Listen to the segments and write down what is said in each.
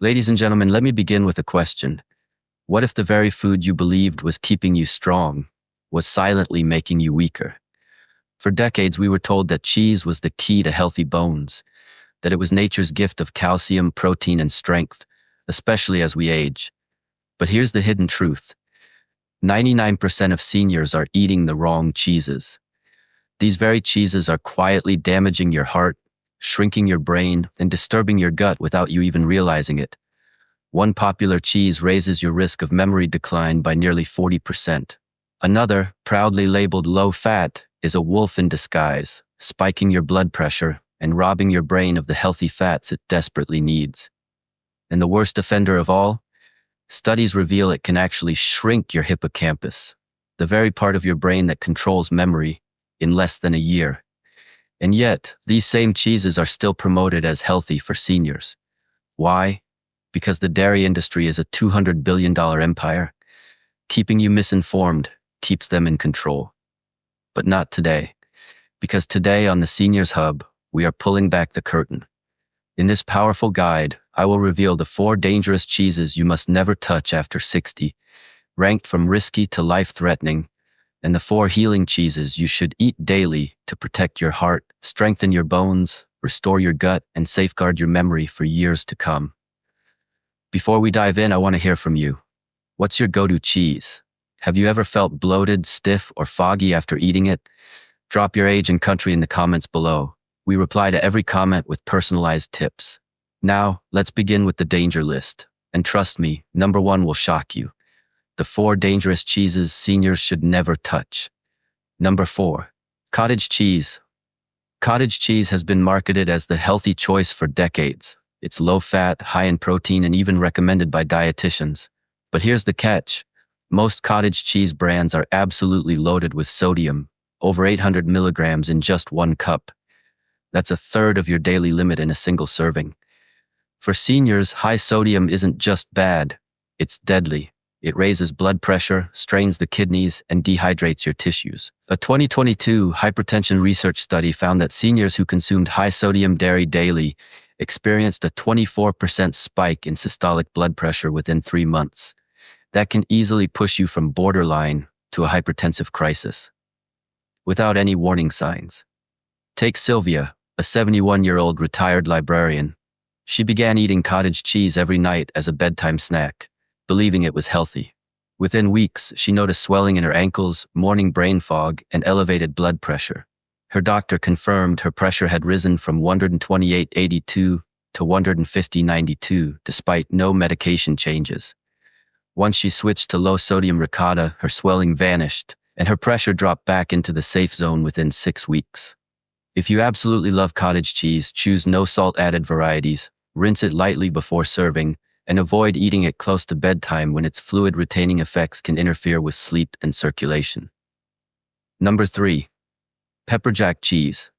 Ladies and gentlemen, let me begin with a question. What if the very food you believed was keeping you strong was silently making you weaker? For decades, we were told that cheese was the key to healthy bones, that it was nature's gift of calcium, protein, and strength, especially as we age. But here's the hidden truth. 99% of seniors are eating the wrong cheeses. These very cheeses are quietly damaging your heart, shrinking your brain, and disturbing your gut without you even realizing it. One popular cheese raises your risk of memory decline by nearly 40%. Another, proudly labeled low-fat, is a wolf in disguise, spiking your blood pressure and robbing your brain of the healthy fats it desperately needs. And the worst offender of all? Studies reveal it can actually shrink your hippocampus, the very part of your brain that controls memory, in less than a year. And yet, these same cheeses are still promoted as healthy for seniors. Why? Because the dairy industry is a $200 billion empire. Keeping you misinformed keeps them in control. But not today. Because today on the Seniors Hub, we are pulling back the curtain. In this powerful guide, I will reveal the 4 dangerous cheeses you must never touch after 60, ranked from risky to life-threatening, and the 4 healing cheeses you should eat daily to protect your heart, strengthen your bones, restore your gut, and safeguard your memory for years to come. Before we dive in, I want to hear from you. What's your go-to cheese? Have you ever felt bloated, stiff, or foggy after eating it? Drop your age and country in the comments below. We reply to every comment with personalized tips. Now, let's begin with the danger list. And trust me, number 1 will shock you. The 4 dangerous cheeses seniors should never touch. Number 4, cottage cheese. Cottage cheese has been marketed as the healthy choice for decades. It's low-fat, high in protein, and even recommended by dietitians. But here's the catch. Most cottage cheese brands are absolutely loaded with sodium, over 800 milligrams in just 1 cup. That's a third of your daily limit in a single serving. For seniors, high sodium isn't just bad, it's deadly. It raises blood pressure, strains the kidneys, and dehydrates your tissues. A 2022 hypertension research study found that seniors who consumed high-sodium dairy daily experienced a 24% spike in systolic blood pressure within 3 months. That can easily push you from borderline to a hypertensive crisis, without any warning signs. Take Sylvia, a 71-year-old retired librarian. She began eating cottage cheese every night as a bedtime snack, believing it was healthy. Within weeks, she noticed swelling in her ankles, morning brain fog, and elevated blood pressure. Her doctor confirmed her pressure had risen from 128/82 to 150/92, despite no medication changes. Once she switched to low-sodium ricotta, her swelling vanished, and her pressure dropped back into the safe zone within 6 weeks. If you absolutely love cottage cheese, choose no salt-added varieties, rinse it lightly before serving, and avoid eating it close to bedtime when its fluid-retaining effects can interfere with sleep and circulation. Number 3, pepperjack cheese.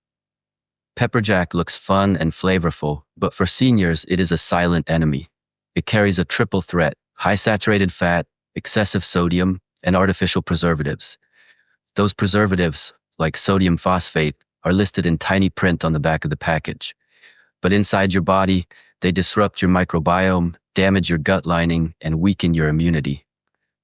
Pepperjack looks fun and flavorful, but for seniors, it is a silent enemy. It carries a triple threat: high saturated fat, excessive sodium, and artificial preservatives. Those preservatives, like sodium phosphate, are listed in tiny print on the back of the package. But inside your body, they disrupt your microbiome, damage your gut lining, and weaken your immunity.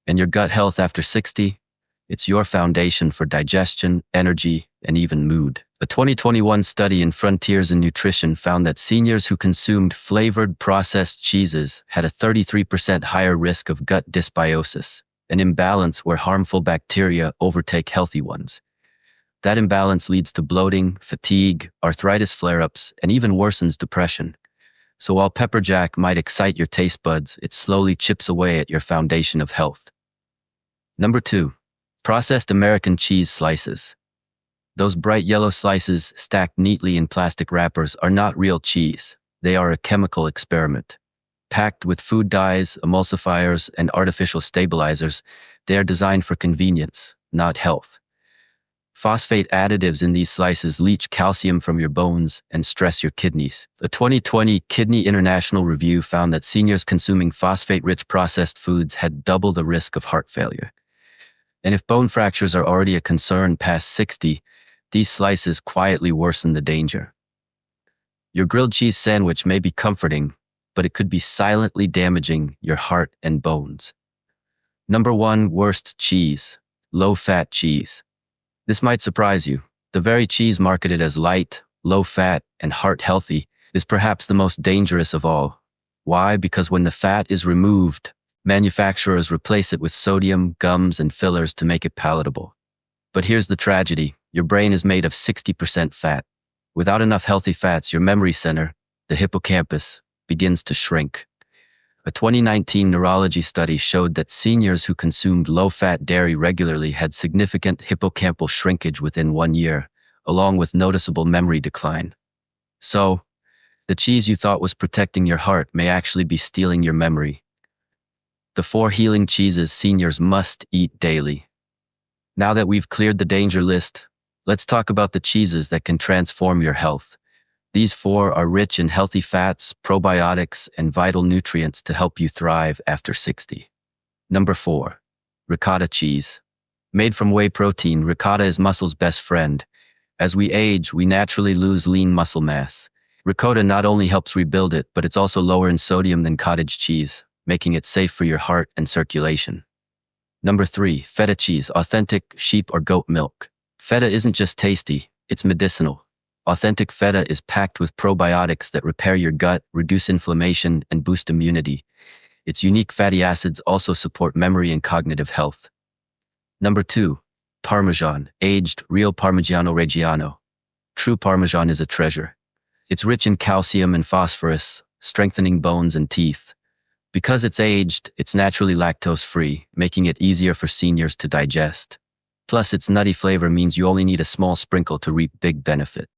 And your gut health after 60? It's your foundation for digestion, energy, and even mood. A 2021 study in Frontiers in Nutrition found that seniors who consumed flavored processed cheeses had a 33% higher risk of gut dysbiosis, an imbalance where harmful bacteria overtake healthy ones. That imbalance leads to bloating, fatigue, arthritis flare-ups, and even worsens depression. So while pepperjack might excite your taste buds, it slowly chips away at your foundation of health. Number 2, processed American cheese slices. Those bright yellow slices stacked neatly in plastic wrappers are not real cheese. They are a chemical experiment. Packed with food dyes, emulsifiers, and artificial stabilizers, they are designed for convenience, not health. Phosphate additives in these slices leach calcium from your bones and stress your kidneys. A 2020 Kidney International review found that seniors consuming phosphate-rich processed foods had double the risk of heart failure. And if bone fractures are already a concern past 60, these slices quietly worsen the danger. Your grilled cheese sandwich may be comforting, but it could be silently damaging your heart and bones. Number 1, worst cheese. Low-fat cheese. This might surprise you. The very cheese marketed as light, low-fat, and heart-healthy is perhaps the most dangerous of all. Why? Because when the fat is removed, manufacturers replace it with sodium, gums, and fillers to make it palatable. But here's the tragedy. Your brain is made of 60% fat. Without enough healthy fats, your memory center, the hippocampus, begins to shrink. A 2019 neurology study showed that seniors who consumed low-fat dairy regularly had significant hippocampal shrinkage within 1 year, along with noticeable memory decline. So, the cheese you thought was protecting your heart may actually be stealing your memory. The 4 healing cheeses seniors must eat daily. Now that we've cleared the danger list, let's talk about the cheeses that can transform your health. These 4 are rich in healthy fats, probiotics, and vital nutrients to help you thrive after 60. Number 4, ricotta cheese. Made from whey protein, ricotta is muscle's best friend. As we age, we naturally lose lean muscle mass. Ricotta not only helps rebuild it, but it's also lower in sodium than cottage cheese, making it safe for your heart and circulation. Number 3, feta cheese, authentic sheep or goat milk. Feta isn't just tasty, it's medicinal. Authentic feta is packed with probiotics that repair your gut, reduce inflammation, and boost immunity. Its unique fatty acids also support memory and cognitive health. Number 2, Parmesan, aged, real Parmigiano Reggiano. True Parmesan is a treasure. It's rich in calcium and phosphorus, strengthening bones and teeth. Because it's aged, it's naturally lactose-free, making it easier for seniors to digest. Plus, its nutty flavor means you only need a small sprinkle to reap big benefit.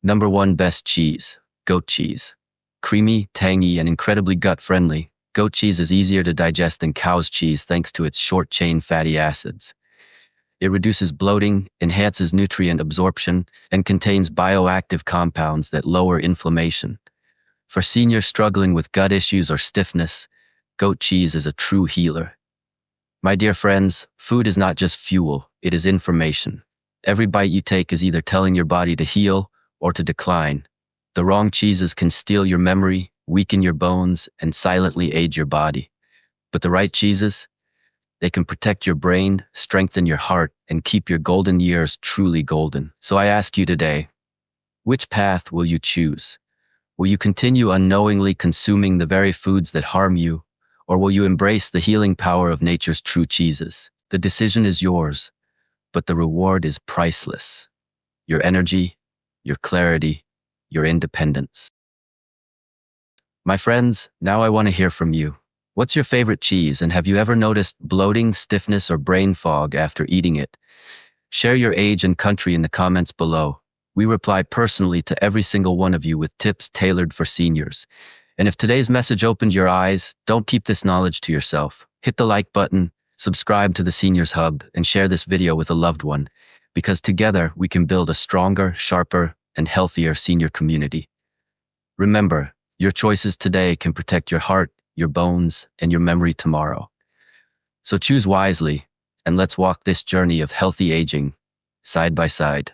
Number 1, best cheese, goat cheese. Creamy, tangy, and incredibly gut-friendly, goat cheese is easier to digest than cow's cheese thanks to its short-chain fatty acids. It reduces bloating, enhances nutrient absorption, and contains bioactive compounds that lower inflammation. For seniors struggling with gut issues or stiffness, goat cheese is a true healer. My dear friends, food is not just fuel, it is information. Every bite you take is either telling your body to heal or to decline. The wrong cheeses can steal your memory, weaken your bones, and silently age your body. But the right cheeses, they can protect your brain, strengthen your heart, and keep your golden years truly golden. So I ask you today, which path will you choose? Will you continue unknowingly consuming the very foods that harm you, or will you embrace the healing power of nature's true cheeses? The decision is yours, but the reward is priceless. Your energy, your clarity, your independence. My friends, now I want to hear from you. What's your favorite cheese, and have you ever noticed bloating, stiffness, or brain fog after eating it? Share your age and country in the comments below. We reply personally to every single one of you with tips tailored for seniors. And if today's message opened your eyes, don't keep this knowledge to yourself. Hit the like button, subscribe to the Seniors Hub, and share this video with a loved one, because together we can build a stronger, sharper, and healthier senior community. Remember, your choices today can protect your heart, your bones, and your memory tomorrow. So choose wisely, and let's walk this journey of healthy aging side by side.